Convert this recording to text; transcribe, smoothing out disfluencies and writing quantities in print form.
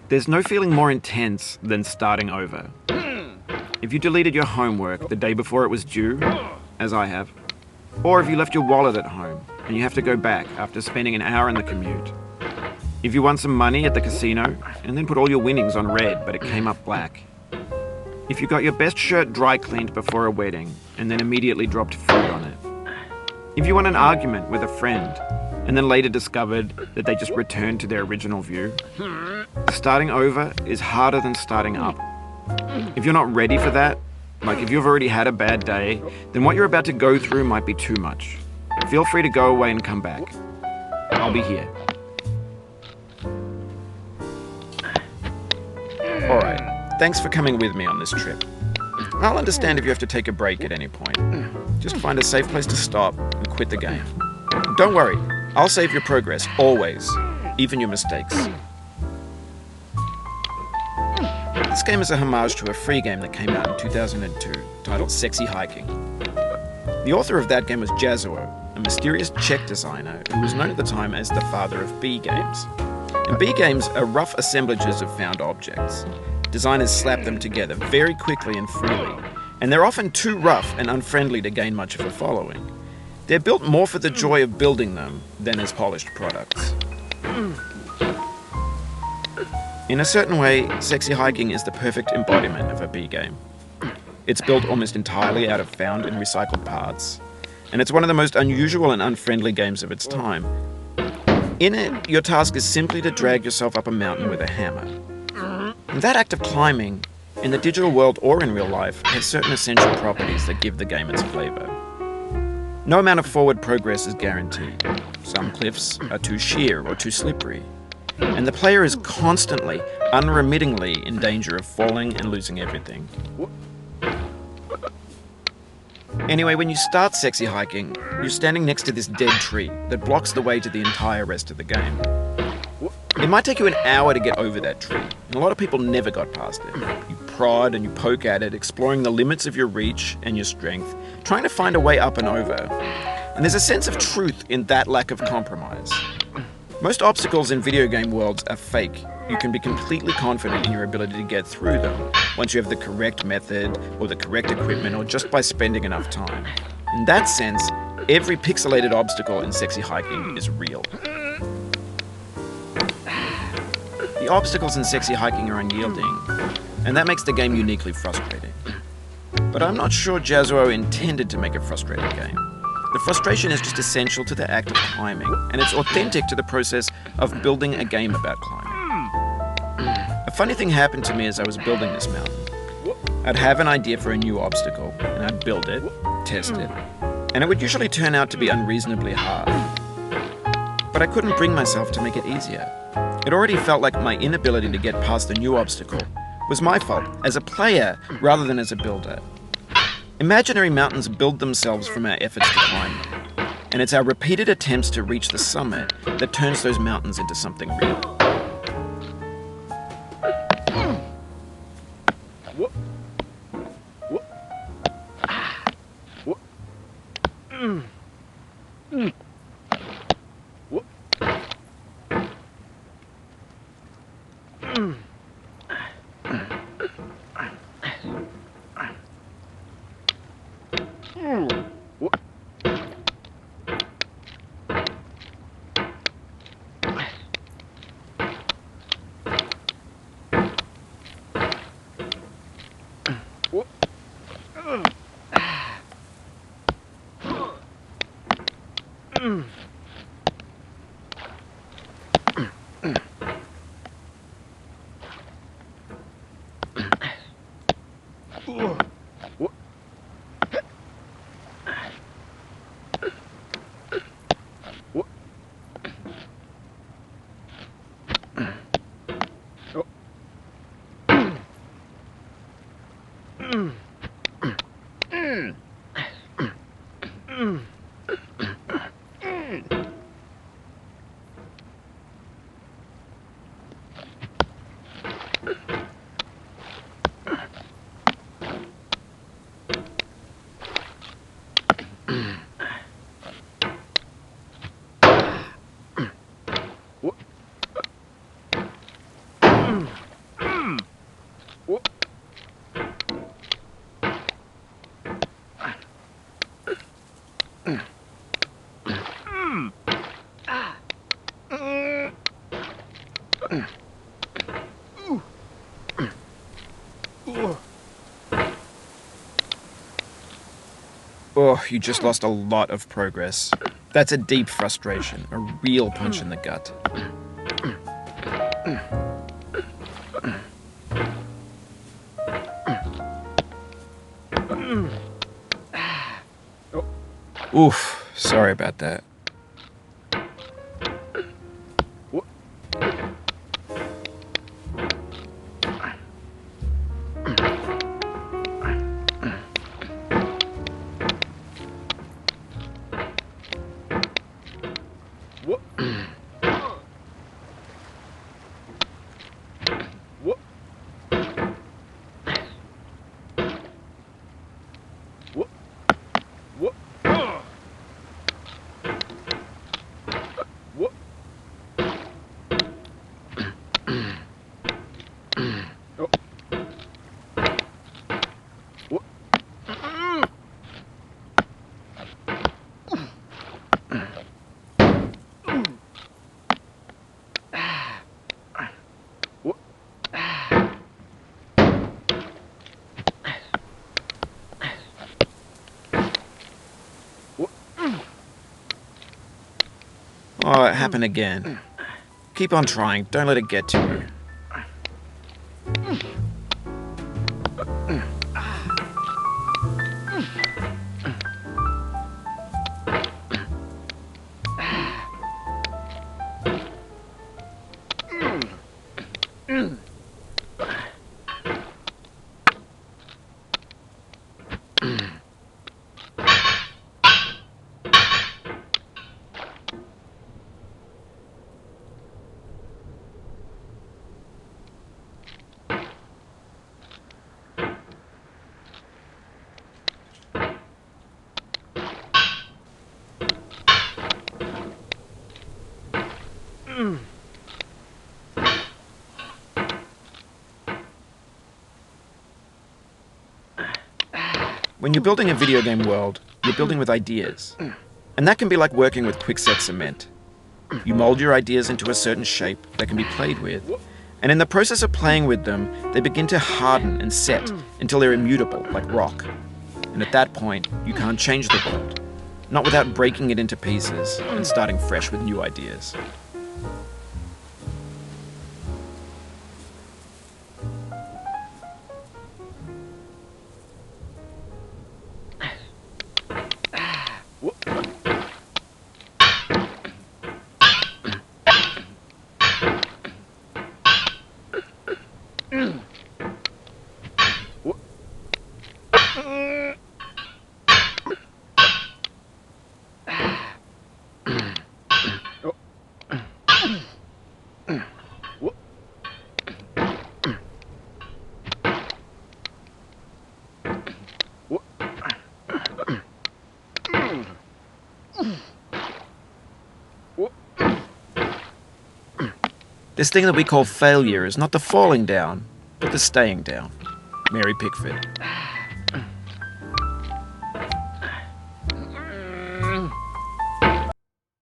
There's no feeling more intense than starting over. If you deleted your homework the day before it was due, as I have, or if you left your wallet at home and you have to go back after spending an hour in the commute. If you won some money at the casino and then put all your winnings on red but it came up black. If you got your best shirt dry cleaned before a wedding and then immediately dropped food on it. If you won an argument with a friend and then later discovered that they just returned to their original view. Starting over is harder than starting up. If you're not ready for that, like if you've already had a bad day, then what you're about to go through might be too much. Feel free to go away and come back. I'll be here. Alright, thanks for coming with me on this trip. I'll understand if you have to take a break at any point. Just find a safe place to stop and quit the game. Don't worry, I'll save your progress, always, even your mistakes. This game is a homage to a free game that came out in 2002, titled Sexy Hiking. The author of that game was Jazzuo, a mysterious Czech designer who was known at the time as the father of B games. And B games are rough assemblages of found objects. Designers slap them together very quickly and freely, and they're often too rough and unfriendly to gain much of a following. They're built more for the joy of building them than as polished products. In a certain way, Sexy Hiking is the perfect embodiment of a B game. It's built almost entirely out of found and recycled parts, and it's one of the most unusual and unfriendly games of its time. In it, your task is simply to drag yourself up a mountain with a hammer. And that act of climbing, in the digital world or in real life, has certain essential properties that give the game its flavor. No amount of forward progress is guaranteed. Some cliffs are too sheer or too slippery. And the player is constantly, unremittingly in danger of falling and losing everything. Anyway, when you start Sexy Hiking, you're standing next to this dead tree that blocks the way to the entire rest of the game. It might take you an hour to get over that tree, and a lot of people never got past it. You prod and you poke at it, exploring the limits of your reach and your strength, trying to find a way up and over. And there's a sense of truth in that lack of compromise. Most obstacles in video game worlds are fake. You can be completely confident in your ability to get through them once you have the correct method or the correct equipment or just by spending enough time. In that sense, every pixelated obstacle in Sexy Hiking is real. The obstacles in Sexy Hiking are unyielding, and that makes the game uniquely frustrating. But I'm not sure Jazzuo intended to make a frustrating game. The frustration is just essential to the act of climbing, and it's authentic to the process of building a game about climbing. A funny thing happened to me as I was building this mountain. I'd have an idea for a new obstacle, and I'd build it, test it, and it would usually turn out to be unreasonably hard. But I couldn't bring myself to make it easier. It already felt like my inability to get past the new obstacle was my fault as a player rather than as a builder. Imaginary mountains build themselves from our efforts to climb them, and it's our repeated attempts to reach the summit that turns those mountains into something real. Oh, you just lost a lot of progress. That's a deep frustration, a real punch in the gut. Oof, sorry about that. Oh, it happened again. Keep on trying, don't let it get to you. When you're building a video game world, you're building with ideas. And that can be like working with quickset cement. You mold your ideas into a certain shape that can be played with, and in the process of playing with them, they begin to harden and set until they're immutable, like rock. And at that point, you can't change the world, not without breaking it into pieces and starting fresh with new ideas. This thing that we call failure is not the falling down, but the staying down. Mary Pickford.